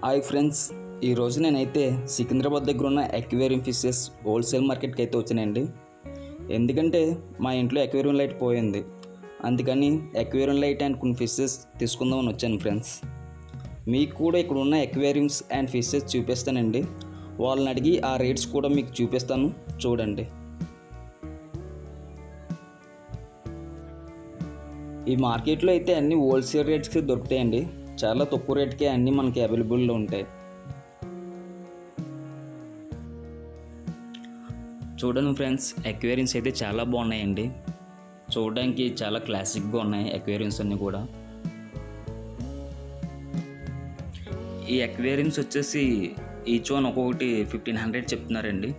Hi friends, ఈరోజు నేనైతే సికింద్రాబాద్ దగ్గర ఉన్న అక్వేరియం ఫిషెస్ హోల్సేల్ మార్కెట్కి అయితే వచ్చానండి. ఎందుకంటే మా ఇంట్లో అక్వేరియం లైట్ పోయింది, అందుకని అక్వేరియం లైట్ అండ్ కొన్ని ఫిషెస్ తీసుకుందామని వచ్చాను ఫ్రెండ్స్. మీకు కూడా ఇక్కడ ఉన్న అక్వేరియంస్ అండ్ ఫిషెస్ చూపిస్తానండి. వాళ్ళని అడిగి ఆ రేట్స్ కూడా మీకు చూపిస్తాను, చూడండి. ఈ మార్కెట్లో అయితే అన్ని హోల్సేల్ రేట్స్కి దొరుకుతాయండి. చాలా తక్కువ రేట్కే అన్నీ మనకి అవైలబుల్లో ఉంటాయి. చూడండి ఫ్రెండ్స్, అక్వేరియంస్ అయితే చాలా బాగున్నాయండి. చూడడానికి చాలా క్లాసిక్గా ఉన్నాయి అక్వేరియంస్ అన్నీ కూడా. ఈ అక్వేరియంస్ వచ్చేసి ఈచ్ వన్ ఒక్కొక్కటి 1500 చెప్తున్నారండి.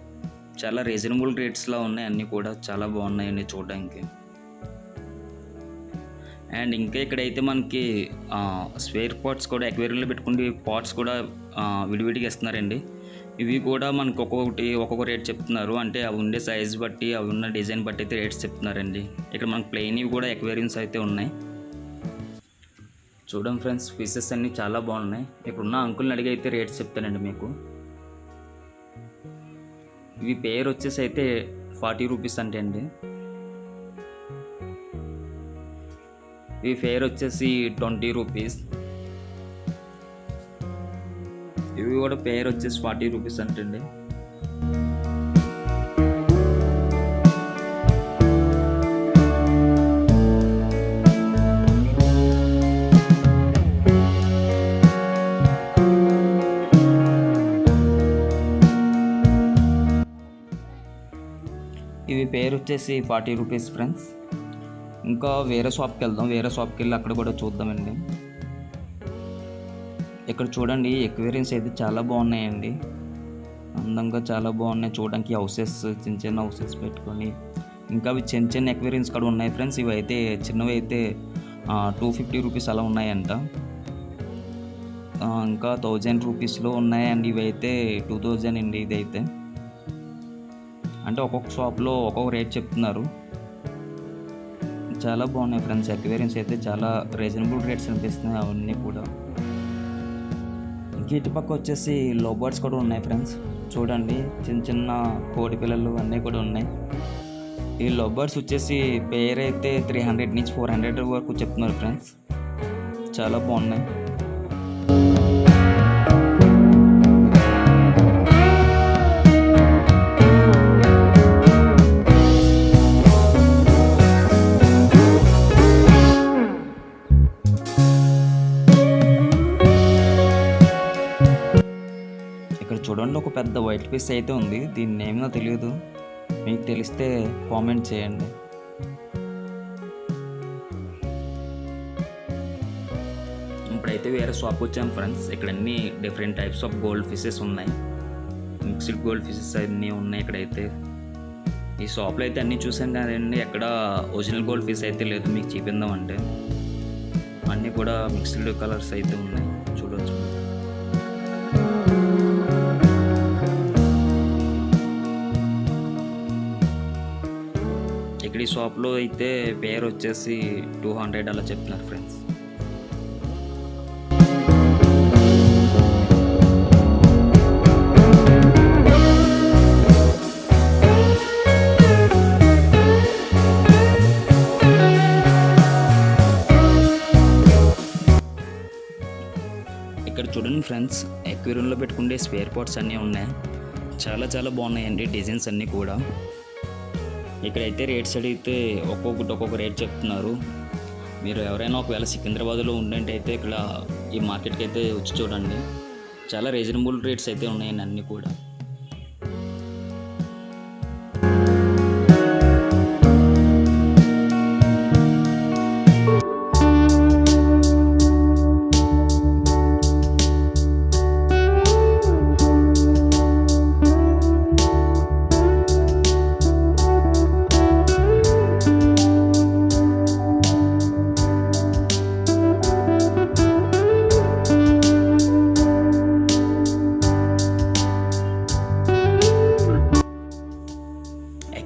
చాలా రీజనబుల్ రేట్స్లో ఉన్నాయి, అన్నీ కూడా చాలా బాగున్నాయండి చూడడానికి. అండ్ ఇంకా ఇక్కడైతే మనకి స్పేర్ పాట్స్ కూడా అక్వేరియంలో పెట్టుకునే పాట్స్ కూడా విడివిడిగా ఇస్తున్నారండి. ఇవి కూడా మనకు ఒక్కొక్క రేట్ చెప్తున్నారు. అంటే అవి ఉండే సైజ్ బట్టి, అవి ఉన్న డిజైన్ బట్టి అయితే రేట్స్ చెప్తున్నారండి. ఇక్కడ మనకు ప్లెయిన్ ఇవి కూడా అక్వేరియంస్ అయితే ఉన్నాయి. చూడండి ఫ్రెండ్స్, ఫిషెస్ అన్నీ చాలా బాగున్నాయి. ఇక్కడ ఉన్న అంకుల్ని అడిగి అయితే రేట్స్ చెప్తానండి మీకు. ఇవి పేర్ వచ్చేసి అయితే 40 రూపీస్ అంటే అండి. ఈ ఫేర్ వచ్చేసి 20 రూపీస్. ఇవి కూడా పేర్ వచ్చేసి 40 రూపీస్ అంటండి. ఇవి పేర్ వచ్చేసి 40 రూపీస్ ఫ్రెండ్స్. ఇంకా వేరే షాప్కి వెళ్దాం. వేరే షాప్కి వెళ్ళి అక్కడ కూడా చూద్దామండి. ఇక్కడ చూడండి, అక్వేరియంస్ అయితే చాలా బాగున్నాయండి. అందంగా చాలా బాగున్నాయి చూడడానికి. హౌసెస్, చిన్న హౌసెస్ పెట్టుకొని, ఇంకా అవి చిన్న అక్వేరియంస్ కూడా ఉన్నాయి ఫ్రెండ్స్. ఇవి అయితే చిన్నవి అయితే 250 రూపీస్ అలా ఉన్నాయంట. ఇంకా 1000 రూపీస్లో ఉన్నాయండి. ఇవి అయితే 2000 అండి. ఇది అయితే అంటే ఒక్కొక్క షాప్లో ఒక్కొక్క రేట్ చెప్తున్నారు. చాలా బాగున్నాయి ఫ్రెండ్స్. అక్వేరియంస్ అయితే చాలా రీజనబుల్ రేట్స్ అనిపిస్తున్నాయి అవన్నీ కూడా. ఇంక ఇటు పక్క వచ్చేసి లవ్ బర్డ్స్ కూడా ఉన్నాయి ఫ్రెండ్స్. చూడండి, చిన్న కోడి పిల్లలు అన్నీ కూడా ఉన్నాయి. ఈ లవ్ బర్డ్స్ వచ్చేసి పేర్ అయితే 300 నుంచి 400 వరకు చెప్తున్నారు ఫ్రెండ్స్. చాలా బాగున్నాయి. చూడండి, ఒక పెద్ద వైట్ ఫిష్ అయితే ఉంది. దీని నేమో తెలియదు, మీకు తెలిస్తే కామెంట్ చేయండి. ఇప్పుడైతే వేరే షాప్ వచ్చాము ఫ్రెండ్స్. ఇక్కడ అన్ని different types of gold fishes ఉన్నాయి. మిక్స్డ్ గోల్డ్ ఫిషెస్ అన్నీ ఉన్నాయి ఇక్కడైతే. ఈ షాప్లో అయితే అన్నీ చూసాం కదండి, ఎక్కడ ఒరిజినల్ గోల్డ్ ఫిష్ అయితే లేదు. మీకు చూపిందాం అంటే అన్నీ కూడా మిక్స్డ్ కలర్స్ అయితే ఉన్నాయి, చూడవచ్చు. ఇక్కడ ఈ షాప్లో అయితే పేర్ వచ్చేసి 200 అలా చెప్తున్నారు ఫ్రెండ్స్. ఇక్కడ చూడండి ఫ్రెండ్స్, అక్వేరియంలో పెట్టుకునే స్పేర్ పార్ట్స్ అన్నీ ఉన్నాయి. చాలా బాగున్నాయండి డిజైన్స్ అన్నీ కూడా. ఇక్కడైతే రేట్స్ అడిగితే ఒక్కొక్క రేట్ చెప్తున్నారు. మీరు ఎవరైనా ఒకవేళ సికింద్రాబాద్లో ఉండంటే అయితే ఇక్కడ ఈ మార్కెట్కి అయితే వచ్చి చూడండి. చాలా రీజనబుల్ రేట్స్ అయితే ఉన్నాయండి అన్నీ కూడా.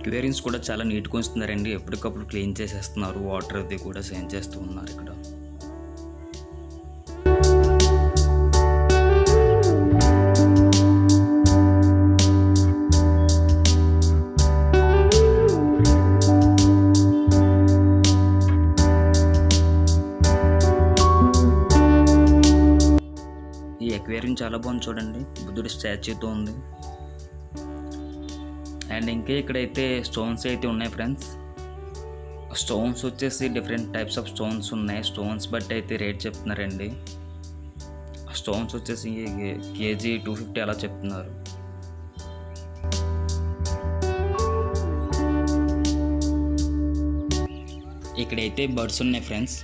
అక్వేరియంస్ కూడా చాలా నీట్గా ఉంచుతున్నారండి. ఎప్పటికప్పుడు క్లీన్ చేసేస్తున్నారు. వాటర్ అది కూడా చేంజ్ చేస్తూ ఉన్నారు ఇక్కడ. ఎక్వేరియం చాలా బాగుంది చూడండి, బుద్ధుడి స్టాచ్యూతో ఉంది. అండ్ ఇంకా ఇక్కడైతే స్టోన్స్ అయితే ఉన్నాయి ఫ్రెండ్స్. స్టోన్స్ వచ్చేసి డిఫరెంట్ టైప్స్ ఆఫ్ స్టోన్స్ ఉన్నాయి. స్టోన్స్ బట్టి అయితే రేట్ చెప్తున్నారండి. స్టోన్స్ వచ్చేసి కేజీ 250 అలా చెప్తున్నారు. ఇక్కడైతే బర్డ్స్ ఉన్నాయి ఫ్రెండ్స్,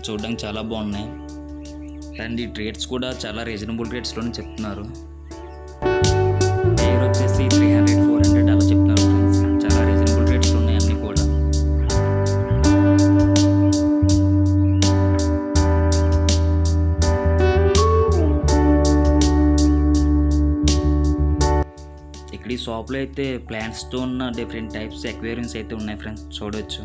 చూడడానికి చాలా బాగున్నాయి. అండ్ ఈ రేట్స్ కూడా చాలా రీజనబుల్ రేట్స్లోనే చెప్తున్నారు. పేరు వచ్చేసి 300-400 అలా చెప్తున్నారు ఫ్రెండ్స్. చాలా రీజనబుల్ రేట్స్లో ఉన్నాయి అన్నీ కూడా. ఇక్కడ ఈ షాప్లో అయితే ప్లాంట్స్తో ఉన్న డిఫరెంట్ టైప్స్ ఎక్వేరియంస్ అయితే ఉన్నాయి ఫ్రెండ్స్, చూడవచ్చు.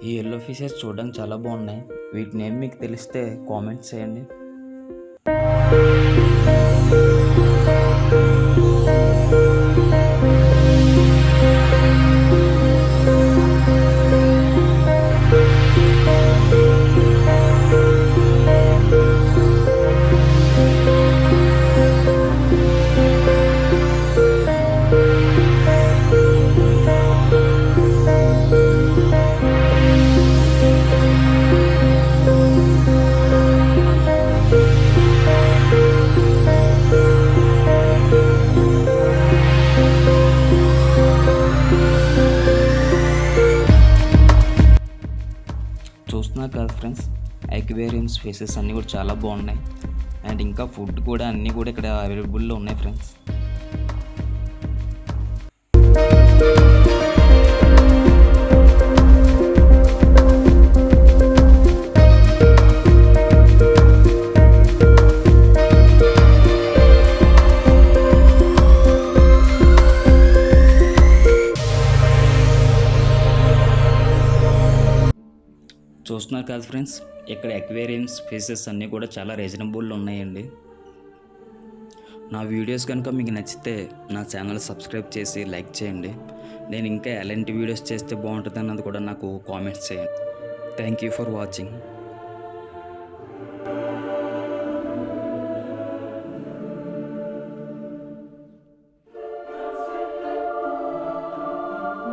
ఈ ఎల్లో ఫిషెస్ చూడడానికి చాలా బాగున్నాయి. వీటి నేమ్ మీకు తెలిస్తే కామెంట్స్ చేయండి. చూస్తున్నారు కదా ఫ్రెండ్స్, ఎక్వేరియంస్ ఫిషెస్ అన్నీ కూడా చాలా బాగున్నాయి. అండ్ ఇంకా ఫుడ్ కూడా అన్నీ కూడా ఇక్కడ అవైలబుల్లో ఉన్నాయి ఫ్రెండ్స్. చూస్తున్నారు కదా ఫ్రెండ్స్, ఇక్కడ ఎక్వేరియంస్ ఫిషెస్ అన్నీ కూడా చాలా రీజనబుల్లో ఉన్నాయండి. నా వీడియోస్ కనుక మీకు నచ్చితే నా ఛానల్ సబ్స్క్రైబ్ చేసి లైక్ చేయండి. నేను ఇంకా ఎలాంటి వీడియోస్ చేస్తే బాగుంటుంది అన్నది కూడా నాకు కామెంట్స్ చేయండి. Thank you for watching.